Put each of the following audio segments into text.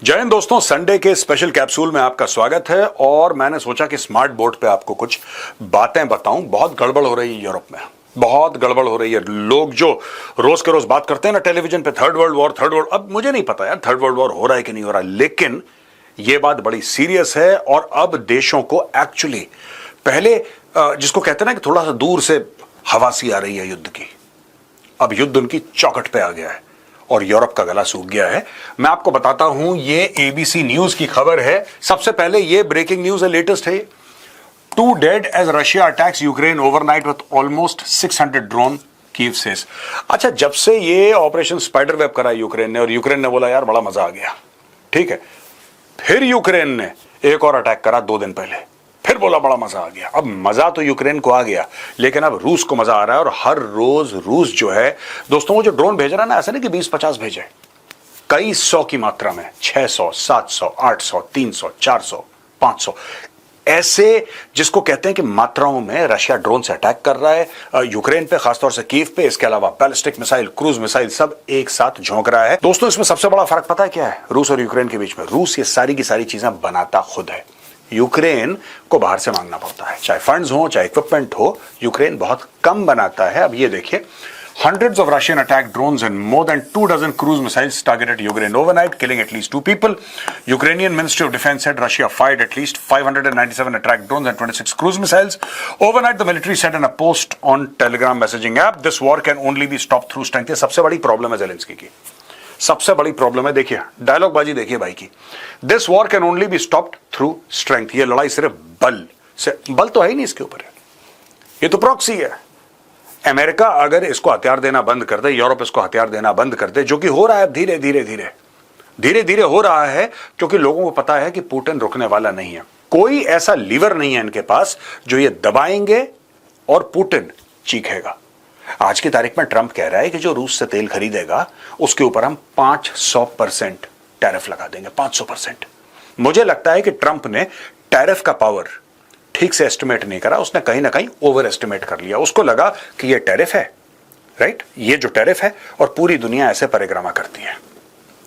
जय हिंद दोस्तों, संडे के स्पेशल कैप्सूल में आपका स्वागत है। और मैंने सोचा कि स्मार्ट बोर्ड पे आपको कुछ बातें बताऊं। बहुत गड़बड़ हो रही है यूरोप में, बहुत गड़बड़ हो रही है। लोग जो रोज के रोज बात करते हैं ना टेलीविजन पे, third world war, third world, अब मुझे नहीं पता यार थर्ड वर्ल्ड वॉर हो रहा है कि नहीं हो रहा, लेकिन यह बात बड़ी सीरियस है। और अब देशों को एक्चुअली पहले जिसको कहते हैं ना कि थोड़ा सा दूर से हवा सी आ रही है युद्ध की, अब युद्ध उनकी चौखट पे आ गया है और यूरोप का गला सूख गया है। मैं आपको बताता हूं, ये एबीसी न्यूज की खबर है। सबसे पहले ये ब्रेकिंग न्यूज है, लेटेस्ट है। 2 dead as Russia attacks Ukraine overnight with almost 600 drone, Kyiv says. अच्छा, जब से ये ऑपरेशन स्पाइडर वेब करा यूक्रेन ने, और यूक्रेन ने बोला यार बड़ा मजा आ गया, ठीक है, फिर यूक्रेन ने एक और अटैक करा 2 दिन पहले, फिर बोला बड़ा मजा आ गया। अब मजा तो यूक्रेन को आ गया, लेकिन अब रूस को मजा आ रहा है। और हर रोज रूस जो है दोस्तों, वो जो ड्रोन भेज रहा है ना, ऐसा नहीं कि 20-50 भेजे, कई सौ की मात्रा में, 600, 700, 800, 300, 400, 500 ऐसे, जिसको कहते हैं कि मात्राओं में रशिया ड्रोन से अटैक कर रहा है यूक्रेन पे, खासतौर से कीव पे। इसके अलावा बैलिस्टिक मिसाइल, क्रूज मिसाइल, सब एक साथ झोंक रहा है। दोस्तों, इसमें सबसे बड़ा फर्क पता है क्या है रूस और यूक्रेन के बीच में? रूस ये सारी की सारी चीजें बनाता खुद है, यूक्रेन को बाहर से मांगना पड़ता है। चाहे फंड्स हो, चाहे इक्विपमेंट हो, यूक्रेन बहुत कम बनाता है। अब ये देखिए, hundreds of Russian attack drones and more than 2 dozen cruise missiles targeted Ukraine overnight, killing at least 2 people. Ukrainian Ministry of Defense said Russia fired at least 597 attack drones and 26 cruise missiles. Overnight, the military said in a post on Telegram messaging app, this war can only be stopped through strength. ये सबसे बड़ी problem है Zelensky की, सबसे बड़ी problem है। देखिए dialogue बाजी, देखिए भाई की, this war can only be stopped through strength. ये लड़ाई सिर्फ बल से, बल तो है ही नहीं इसके ऊपर, ये तो प्रॉक्सी है। अमेरिका अगर इसको हथियार देना बंद कर दे, यूरोप इसको हथियार देना बंद कर दे, जो कि हो रहा है धीरे धीरे हो रहा है, क्योंकि लोगों को पता है कि पुतिन रुकने वाला नहीं है। कोई ऐसा लीवर नहीं है इनके पास जो ये दबाएंगे और पुतिन चीखेगा। आज की तारीख में ट्रंप कह रहा है कि जो रूस से तेल खरीदेगा उसके ऊपर हम 500% टैरिफ लगा देंगे, 500%। मुझे लगता है कि ट्रंप ने टैरिफ का पावर ठीक से एस्टिमेट नहीं करा, उसने कहीं ना कहीं ओवर एस्टिमेट कर लिया। उसको लगा कि ये टैरिफ है, राइट, ये जो टैरिफ है, और पूरी दुनिया ऐसे परिक्रमा करती है,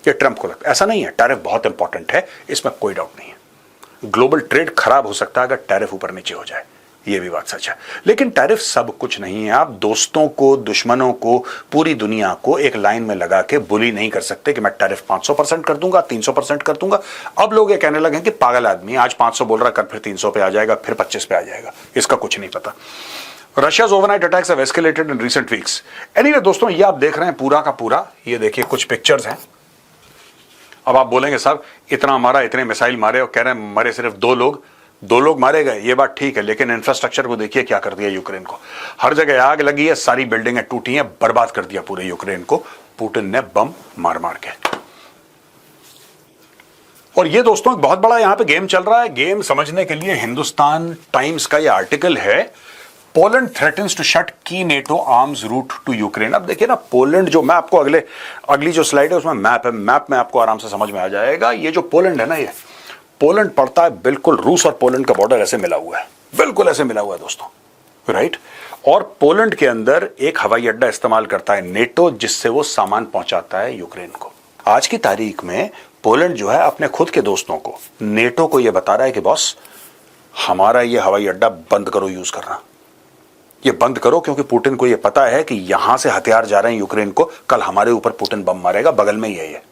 ये ट्रंप को लगता है। ऐसा नहीं है, टैरिफ बहुत इंपॉर्टेंट है, इसमें कोई डाउट नहीं है। ग्लोबल ट्रेड खराब हो सकता है अगर टैरिफ ऊपर नीचे हो जाए, ये भी बात सच है। लेकिन टैरिफ सब कुछ नहीं है। आप दोस्तों को, दुश्मनों को, पूरी दुनिया को एक लाइन में लगा के बुली नहीं कर सकते कि मैं टैरिफ 500% कर दूंगा, 300% कर दूंगा। अब लोग ये कहने लगे कि पागल आदमी, आज 500 बोल रहा, कर फिर 300 पे आ जाएगा, फिर 25 पे आ जाएगा, इसका कुछ नहीं पता। रशिया's overnight attacks have escalated in recent weeks. Anyway, दोस्तों, ये आप देख रहे हैं पूरा का पूरा, ये देखिए कुछ पिक्चर्स हैं। अब आप बोलेंगे साहब इतना मारा, इतने मिसाइल मारे, और कह रहे हैं मरे सिर्फ 2 लोग मारे गए। ये बात ठीक है, लेकिन इंफ्रास्ट्रक्चर को देखिए क्या कर दिया यूक्रेन को। हर जगह आग लगी है, सारी बिल्डिंगें टूटी हैं, बर्बाद कर दिया पूरे यूक्रेन को पुतिन ने बम मार मार के। और ये दोस्तों एक बहुत बड़ा यहां पे गेम चल रहा है। गेम समझने के लिए हिंदुस्तान टाइम्स का ये आर्टिकल है, Poland threatens to shut key NATO arms route to Ukraine. अब देखिए ना, पोलैंड जो, मैं आपको अगली जो स्लाइड है उसमें मैप है, मैप में आपको आराम से समझ में आ जाएगा। ये जो पोलैंड है ना, ये पोलैंड पड़ता है बिल्कुल, रूस और पोलैंड का बॉर्डर ऐसे मिला हुआ है, बिल्कुल ऐसे मिला हुआ है दोस्तों, राइट। और पोलैंड के अंदर एक हवाई अड्डा इस्तेमाल करता है नेटो, जिससे वो सामान पहुंचाता है यूक्रेन को। आज की तारीख में पोलैंड जो है अपने खुद के दोस्तों को, नेटो को, यह बता रहा है कि बॉस हमारा ये हवाई अड्डा बंद करो यूज करना, ये बंद करो, क्योंकि पुतिन को ये पता है कि यहां से हथियार जा रहे हैं यूक्रेन को, कल हमारे ऊपर पुतिन बम मारेगा, बगल में ही है ये।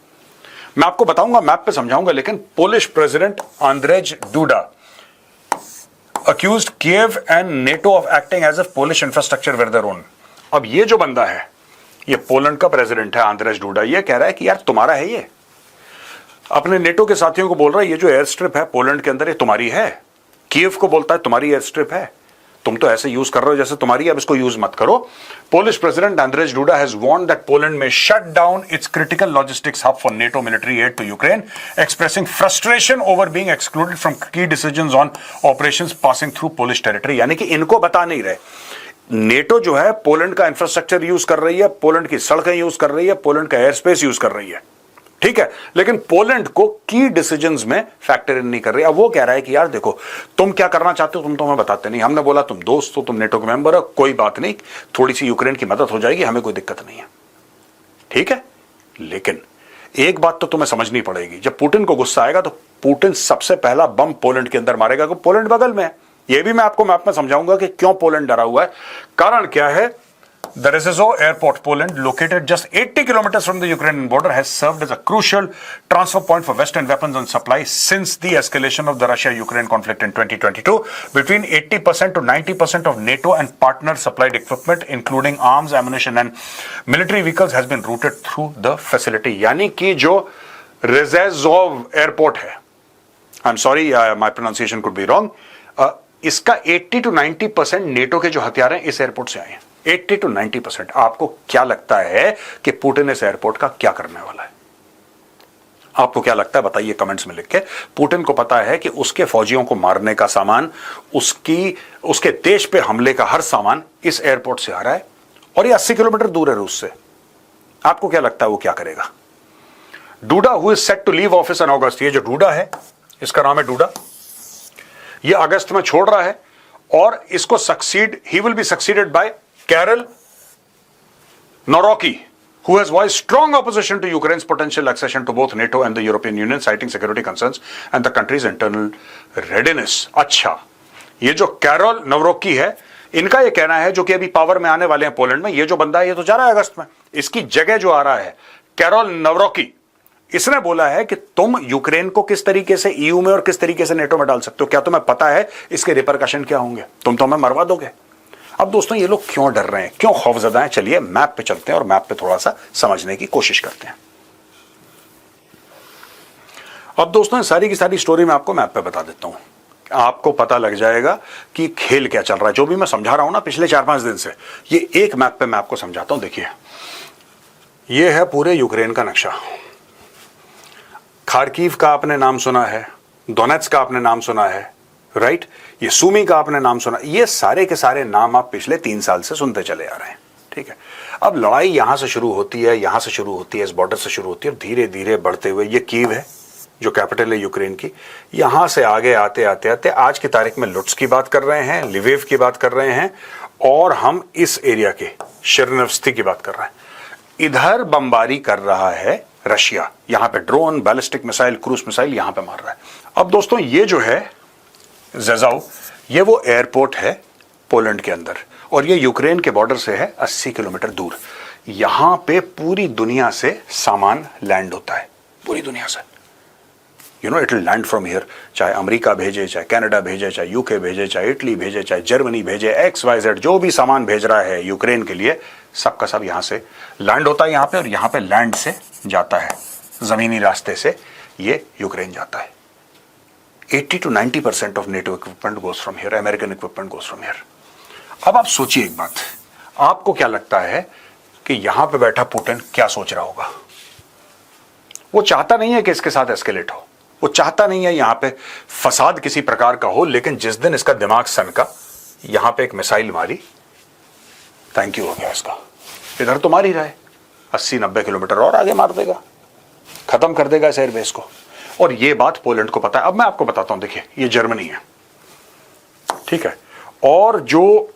मैं आपको बताऊंगा, मैप पे समझाऊंगा। लेकिन Polish president Andrzej Duda accused Kyiv and NATO of acting as a Polish infrastructure were their own. अब ये जो बंदा है, ये पोलैंड का प्रेसिडेंट है, आंद्रेज डूडा, ये कह रहा है कि यार तुम्हारा है ये, अपने नेटो के साथियों को बोल रहा है ये जो एयर स्ट्रिप है पोलैंड के अंदर, ये तुम्हारी है। कीव को बोलता है तुम्हारी एयर स्ट्रिप है, तुम तो ऐसे यूज कर रहे हो जैसे तुम्हारी, अब इसको यूज मत करो। Polish President Andrzej Duda has warned that Poland may shut down its critical logistics hub for NATO military aid to Ukraine, expressing frustration over being excluded from key decisions on operations passing through Polish territory। यानी कि इनको बता नहीं रहे, NATO जो है Poland का infrastructure use कर रही है, पोलैंड की सड़कें यूज कर रही है, पोलैंड का एयर स्पेस यूज कर रही है, ठीक है, लेकिन पोलैंड को की डिसीजंस में फैक्टर इन नहीं कर रही। अब वो कह रहा है कि यार देखो तुम क्या करना चाहते हो, तुम तो हमें बताते नहीं। हमने बोला तुम दोस्त हो, तुम नेटो के मेंबर हो, कोई बात नहीं, थोड़ी सी यूक्रेन की मदद हो जाएगी, हमें कोई दिक्कत नहीं है, ठीक है। लेकिन एक बात तो तुम्हें समझनी पड़ेगी, जब पुतिन को गुस्सा आएगा तो पुतिन सबसे पहला बम पोलैंड के अंदर मारेगा, क्योंकि पोलैंड बगल में है। यह भी मैं आपको मैप में समझाऊंगा कि क्यों पोलैंड डरा हुआ है। कारण क्या है? The Rzeszów airport, Poland, located just 80 kilometers from the Ukrainian border, has served as a crucial transfer point for Western weapons and supply since the escalation of the Russia-Ukraine conflict in 2022. Between 80% to 90% of NATO and partner supplied equipment, including arms, ammunition, and military vehicles, has been routed through the facility. यानी कि जो Rzeszów airport है, I'm sorry, my pronunciation could be wrong. इसका 80 to 90% NATO के जो हथियार हैं इस एयरपोर्ट से आए हैं। 80 to 90%। आपको क्या लगता है कि पुतिन इस एयरपोर्ट का क्या करने वाला है? आपको क्या लगता है बताइए कमेंट्स में लिख के। पुतिन को पता है कि उसके फौजियों को मारने का सामान, उसके देश पे हमले का हर सामान इस एयरपोर्ट से आ रहा है, और ये 80 किलोमीटर दूर है रूस से। आपको क्या लगता है वो क्या करेगा? Duda who is set to leave office in August, ये जो डूडा है, इसका नाम है डूडा, ये अगस्त में छोड़ रहा है, और इसको he will be succeeded by Karol Nawrocki, who has voiced strong opposition to Ukraine's potential accession to both NATO and the European Union, citing security concerns and the country's internal readiness. अच्छा, ये जो carol नवरोकी है, इनका ये कहना है, जो कि अभी पावर में आने वाले हैं पोलैंड में, ये जो बंदा है ये तो जा रहा है अगस्त में, इसकी जगह जो आ रहा है कैरोल नवरोकी, इसने बोला है कि तुम यूक्रेन को किस तरीके से ईयू में और किस तरीके से नेटो में डाल सकते हो, क्या तुम्हें पता है इसके रिपरकशन क्या होंगे? तुम तो हमें मरवा दोगे। अब दोस्तों ये लोग क्यों डर रहे हैं, क्यों खौफजदा हैं? चलिए मैप पे चलते हैं और मैप पे थोड़ा सा समझने की कोशिश करते हैं। अब दोस्तों सारी की सारी स्टोरी मैं आपको मैप पे बता देता हूं, आपको पता लग जाएगा कि खेल क्या चल रहा है। जो भी मैं समझा रहा हूं ना पिछले 4-5 दिन से, ये एक मैप पे मैं आपको समझाता हूं। देखिए, ये है पूरे यूक्रेन का नक्शा। खार्किव का आपने नाम सुना है, डोनेट्स्क का आपने नाम सुना है, राइट? ये सूमी का आपने नाम सुना। ये सारे के सारे नाम आप पिछले 3 साल से सुनते चले आ रहे हैं, ठीक है? अब लड़ाई यहां से शुरू होती है, यहां से शुरू होती है, इस बॉर्डर से शुरू होती है, धीरे धीरे बढ़ते हुए ये कीव है जो कैपिटल है यूक्रेन की, यहां से आगे आते आते आते आज की तारीख में लुट्स की बात कर रहे हैं, लिविव की बात कर रहे हैं, और हम इस एरिया के शिरनोव्स्की की बात कर रहे हैं। इधर बमबारी कर रहा है रशिया, यहां पे drone, ballistic missile, cruise missile यहां पे मार रहा है। अब दोस्तों ये जो है ज़ेज़ाउ, ये वो एयरपोर्ट है पोलैंड के अंदर, और ये यूक्रेन के बॉर्डर से है 80 किलोमीटर दूर। यहां पे पूरी दुनिया से सामान लैंड होता है, पूरी दुनिया से। You know, it will land from here. चाहे अमेरिका भेजे, चाहे कनाडा भेजे, चाहे यूके भेजे, चाहे इटली भेजे, चाहे जर्मनी भेजे, XYZ जो भी सामान भेज रहा है यूक्रेन के लिए, सबका सब यहां से लैंड होता है यहाँ पे, और यहाँ पे लैंड से जाता है, जमीनी रास्ते से ये यूक्रेन जाता है। 80 to 90% of NATO equipment goes from here, American equipment goes from here. अब आप सोचिए एक बात, आपको क्या लगता है कि यहां पे बैठा पुतिन क्या सोच रहा होगा? वो चाहता नहीं है कि इसके साथ एस्केलेट हो, वो चाहता नहीं है यहां पे फसाद किसी प्रकार का हो, लेकिन जिस दिन इसका दिमाग सनका, यहां पे एक मिसाइल मारी, थैंक यू हो गया इसका। इधर तो मार ही रहा है, 80-90 किलोमीटर और आगे मार देगा, खत्म कर देगा इस एयरबेस को। और ये बात पोलैंड को पता है। अब मैं आपको बताता हूं, देखिए ये जर्मनी है, ठीक है, और जो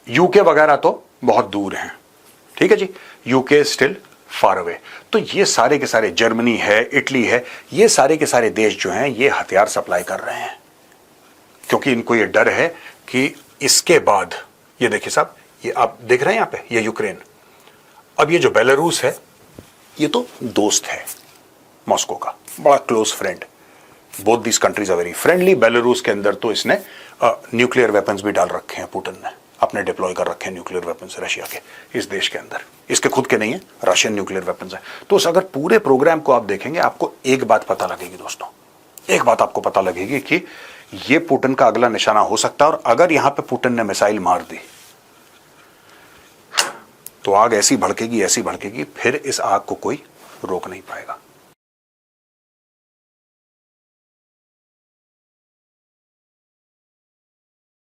यूके वगैरह तो बहुत दूर हैं, ठीक है जी, यूके स्टिल फार अवे। तो ये सारे के सारे, जर्मनी है, इटली है, ये सारे के सारे देश जो हैं ये हथियार सप्लाई कर रहे हैं, क्योंकि इनको ये डर है कि इसके बाद, ये देखिए साहब, ये आप देख रहे हैं यहां पे, ये यूक्रेन। अब ये जो बेलारूस है, ये तो दोस्त है मॉस्को का, बड़ा close friend. Both this countries are very friendly. Belarus के अंदर तो इसने न्यूक्लियर वेपन्स भी डाल रखे हैं, पुतिन ने अपने डिप्लॉय कर रखे हैं न्यूक्लियर वेपन्स रशिया के इस देश के अंदर। इसके खुद के नहीं है, रशियन न्यूक्लियर वेपन्स है। तो अगर पूरे प्रोग्राम को आप देखेंगे, आपको एक बात पता लगेगी दोस्तों, एक बात आपको पता लगेगी कि ये पुतिन का अगला निशाना हो सकता है। और अगर यहां पे पुतिन ने मिसाइल मार दी तो आग ऐसी भड़केगी, ऐसी भड़केगी, फिर इस आग को कोई रोक नहीं पाएगा।